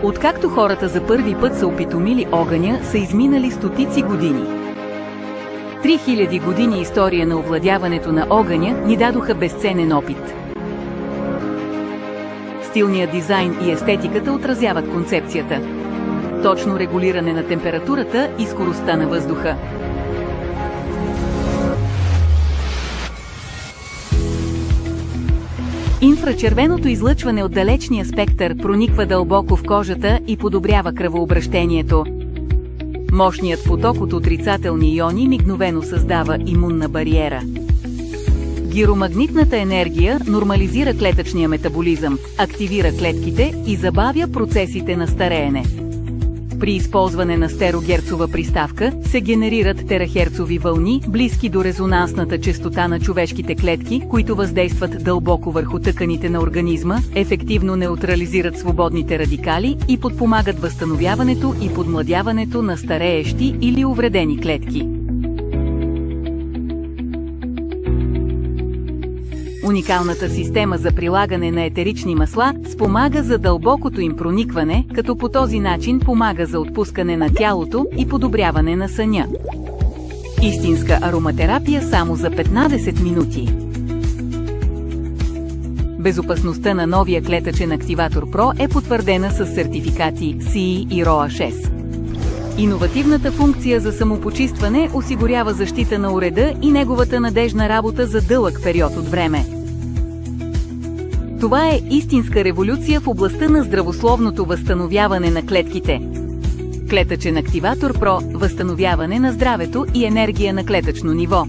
Откакто хората за първи път са опитомили огъня, са изминали стотици години. 3000 години история на овладяването на огъня ни дадоха безценен опит. Стилният дизайн и естетиката отразяват концепцията. Точно регулиране на температурата и скоростта на въздуха. Инфрачервеното излъчване от далечния спектър прониква дълбоко в кожата и подобрява кръвообращението. Мощният поток от отрицателни иони мигновено създава имунна бариера. Гиромагнитната енергия нормализира клетъчния метаболизъм, активира клетките и забавя процесите на стареене. При използване на стерогерцова приставка се генерират терахерцови вълни, близки до резонансната честота на човешките клетки, които въздействат дълбоко върху тъканите на организма, ефективно неутрализират свободните радикали и подпомагат възстановяването и подмладяването на стареещи или увредени клетки. Уникалната система за прилагане на етерични масла спомага за дълбокото им проникване, като по този начин помага за отпускане на тялото и подобряване на съня. Истинска ароматерапия само за 15 минути. Безопасността на новия клетъчен активатор Pro е потвърдена с сертификати CE и ROA6. Иновативната функция за самопочистване осигурява защита на уреда и неговата надежна работа за дълъг период от време. Това е истинска революция в областта на здравословното възстановяване на клетките. Клетъчен активатор Pro – възстановяване на здравето и енергия на клетъчно ниво.